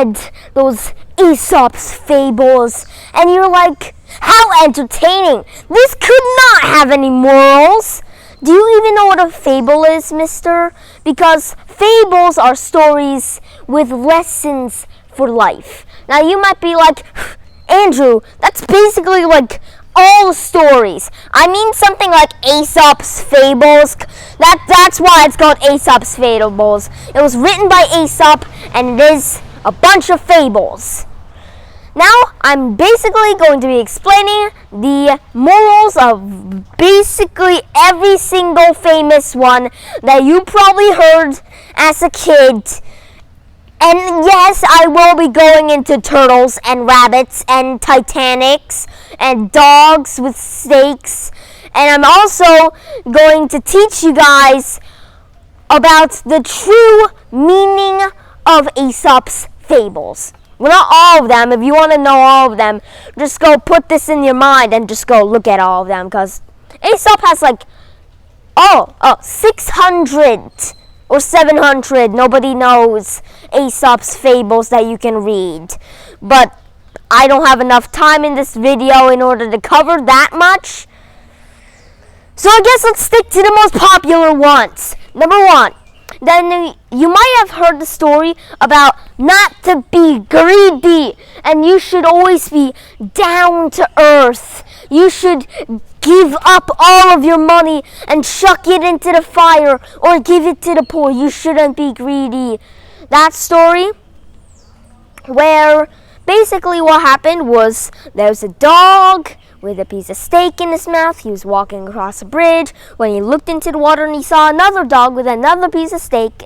read those Aesop's fables and you're like, how entertaining! This could not have any morals! Do you even know what a fable is, mister? Because fables are stories with lessons for life. Now you might be like, Andrew, that's basically like all stories. I mean something like Aesop's fables. That's why it's called Aesop's fables. It was written by Aesop and it is a bunch of fables. Now, I'm basically going to be explaining the morals of basically every single famous one that you probably heard as a kid. And yes, I will be going into turtles and rabbits and Titanics and dogs with stakes. And I'm also going to teach you guys about the true meaning of Aesop's fables. Well, not all of them. If you want to know all of them, just go put this in your mind and just go look at all of them. Because Aesop has like, 600 or 700. Nobody knows Aesop's fables that you can read. But I don't have enough time in this video in order to cover that much. So I guess let's stick to the most popular ones. Number 1. Then you might have heard the story about not to be greedy and you should always be down to earth. You should give up all of your money and chuck it into the fire or give it to the poor. You shouldn't be greedy. That story where basically what happened was there was a dog with a piece of steak in his mouth. He was walking across a bridge when he looked into the water and he saw another dog with another piece of steak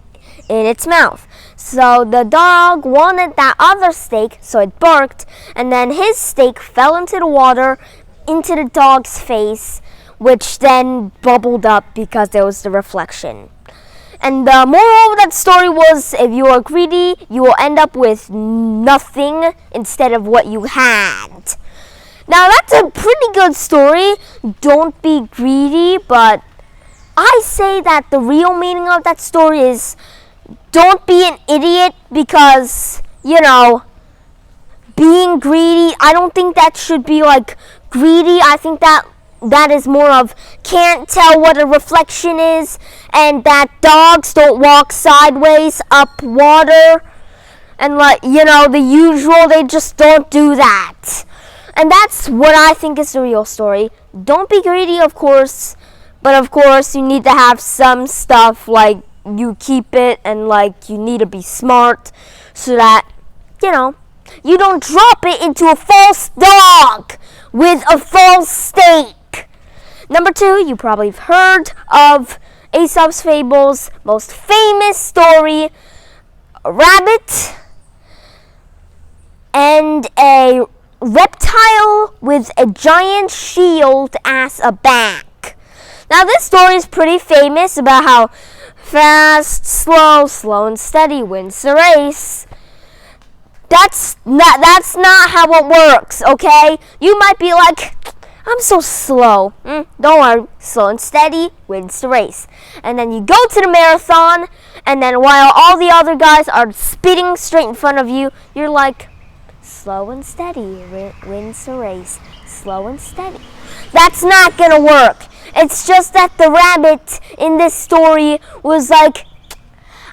in its mouth. So the dog wanted that other steak, so it barked, and then his steak fell into the water, into the dog's face, which then bubbled up because there was the reflection. And the moral of that story was, if you are greedy, you will end up with nothing instead of what you had. Now that's a pretty good story. Don't be greedy, but I say that the real meaning of that story is don't be an idiot because, being greedy, I don't think that should be like greedy. I think that is more of can't tell what a reflection is and that dogs don't walk sideways up water and the usual, they just don't do that. And that's what I think is the real story. Don't be greedy, of course. But of course, you need to have some stuff like you keep it and you need to be smart so that, you don't drop it into a false dog with a false steak. Number 2, you probably have heard of Aesop's Fables' most famous story, a rabbit and a reptile with a giant shield as a back. Now this story is pretty famous about how fast, slow and steady wins the race. That's not how it works, okay? You might be like, I'm so slow. Don't worry, slow and steady wins the race. And then you go to the marathon, and then while all the other guys are speeding straight in front of you, you're like, slow and steady wins the race. Slow and steady. That's not gonna work. It's just that the rabbit in this story was like,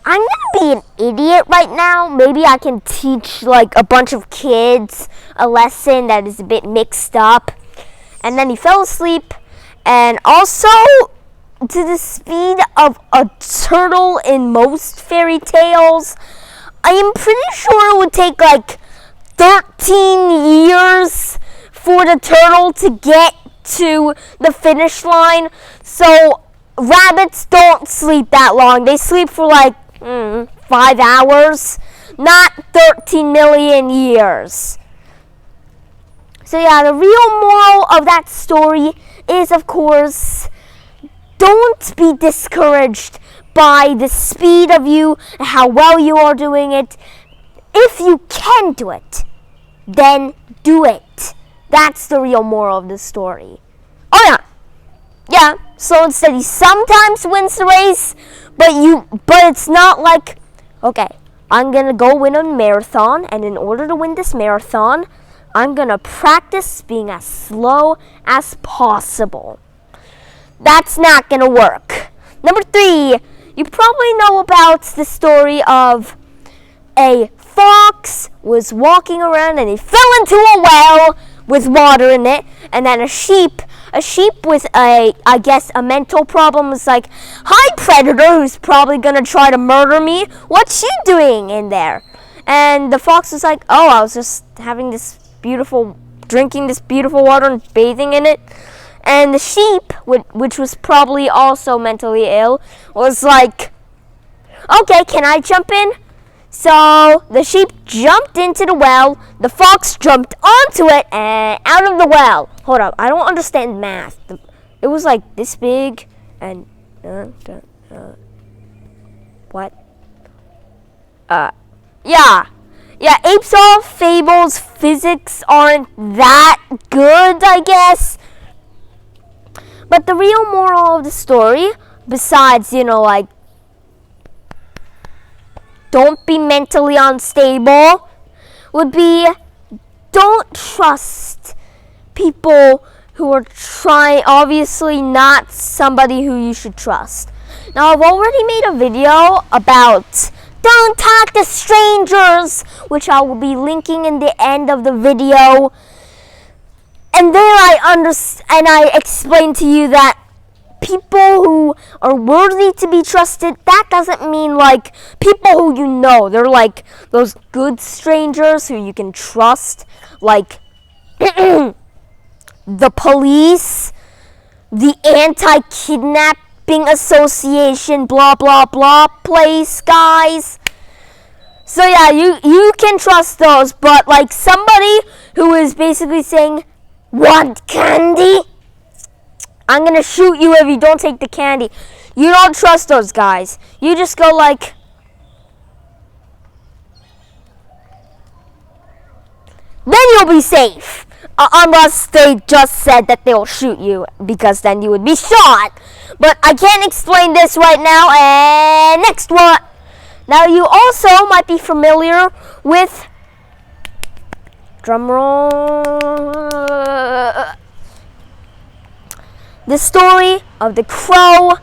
I'm gonna be an idiot right now. Maybe I can teach a bunch of kids a lesson that is a bit mixed up. And then he fell asleep. And also, to the speed of a turtle in most fairy tales, I am pretty sure it would take 13 years for the turtle to get to the finish line. So rabbits don't sleep that long. They sleep for 5 hours, not 13 million years. So yeah, the real moral of that story is, of course, don't be discouraged by the speed of you and how well you are doing it. If you can do it, then do it. That's the real moral of the story. Oh yeah, slow and steady sometimes wins the race, but it's not okay, I'm gonna go win a marathon, and in order to win this marathon, I'm gonna practice being as slow as possible. That's not gonna work. Number 3, you probably know about the story of a fox was walking around and he fell into a well with water in it, and then a sheep with I guess a mental problem was like, "Hi, predator, who's probably gonna try to murder me. What's she doing in there?" And the fox was like, "Oh, I was just drinking this beautiful water and bathing in it." And the sheep, which was probably also mentally ill, was like, "Okay, can I jump in?" So the sheep jumped into the well, the fox jumped onto it and out of the well. Hold up, I don't understand math. It was like this big and what? Yeah, Aesop fables physics aren't that good, I guess. But the real moral of the story, besides, like, don't be mentally unstable, would be don't trust people who are obviously not somebody who you should trust. Now, I've already made a video about don't talk to strangers, which I will be linking in the end of the video. And there I explain to you that people who are worthy to be trusted, that doesn't mean like people who you know. They're like those good strangers who you can trust, like the police, the anti-kidnapping association, blah blah blah place, guys. So yeah, you can trust those, but like somebody who is basically saying, "Want candy? I'm gonna shoot you if you don't take the candy." You don't trust those guys. You just go like, then you'll be safe. Unless they just said that they'll shoot you, because then you would be shot. But I can't explain this right now. And next one. Now you also might be familiar with, drumroll, the story of the crow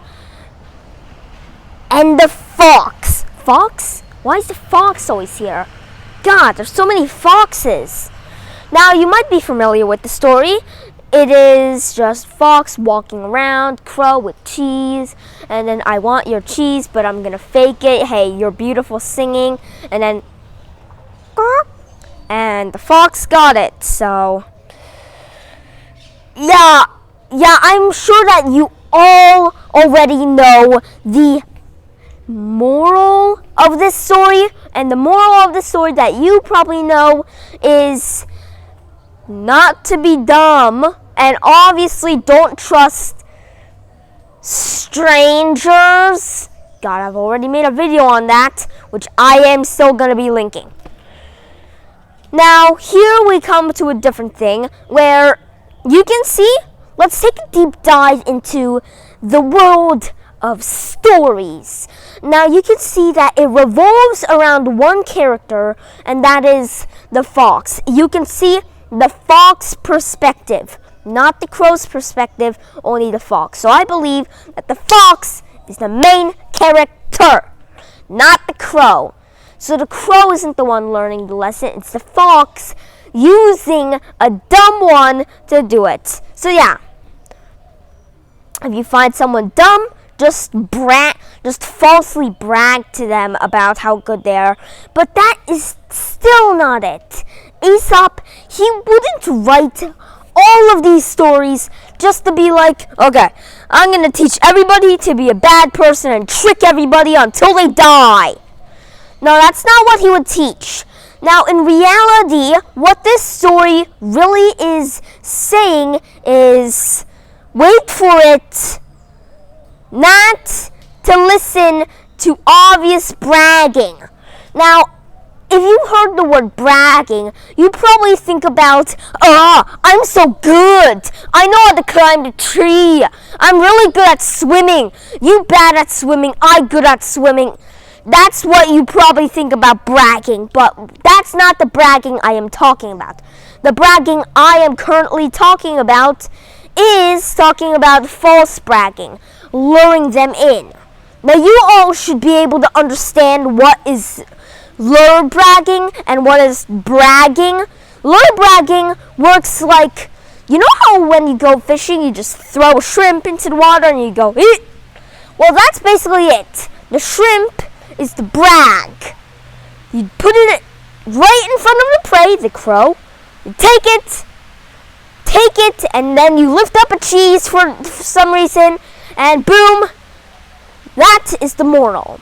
and the fox. Fox? Why is the fox always here? God, there's so many foxes. Now, you might be familiar with the story. It is just fox walking around, crow with cheese, and then I want your cheese, but I'm gonna fake it. Hey, you're beautiful singing, and then, and the fox got it. So, yeah, I'm sure that you all already know the moral of this story, and the moral of the story that you probably know is not to be dumb, and obviously don't trust strangers. God, I've already made a video on that, which I am still gonna be linking. Now, here we come to a different thing where you can see, let's take a deep dive into the world of stories. Now, you can see that it revolves around one character, and that is the fox. You can see the fox perspective, not the crow's perspective, only the fox. So I believe that the fox is the main character, not the crow. So the crow isn't the one learning the lesson, it's the fox using a dumb one to do it. So yeah, if you find someone dumb, just falsely brag to them about how good they are. But that is still not it. Aesop, he wouldn't write all of these stories just to be like, okay, I'm going to teach everybody to be a bad person and trick everybody until they die. No, that's not what he would teach. Now, in reality, what this story really is saying is, wait for it, not to listen to obvious bragging. Now, if you heard the word bragging, you probably think about, I'm so good. I know how to climb the tree. I'm really good at swimming. You bad at swimming. I good at swimming. That's what you probably think about bragging, but that's not the bragging I am talking about. The bragging I am currently talking about is talking about false bragging, luring them in. Now you all should be able to understand what is lure bragging and what is bragging. Lure bragging works like, you know how when you go fishing you just throw a shrimp into the water and you go, eat? Well, that's basically it. The shrimp is the brag. You put it right in front of the prey, the crow. You take it, and then you lift up a cheese for some reason, and boom, that is the moral.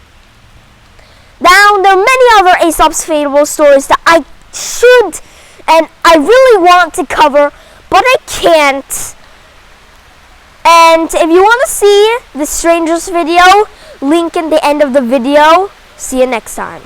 Now, there are many other Aesop's fable stories that I should and I really want to cover, but I can't. And if you want to see the strangers video, link in the end of the video. See you next time.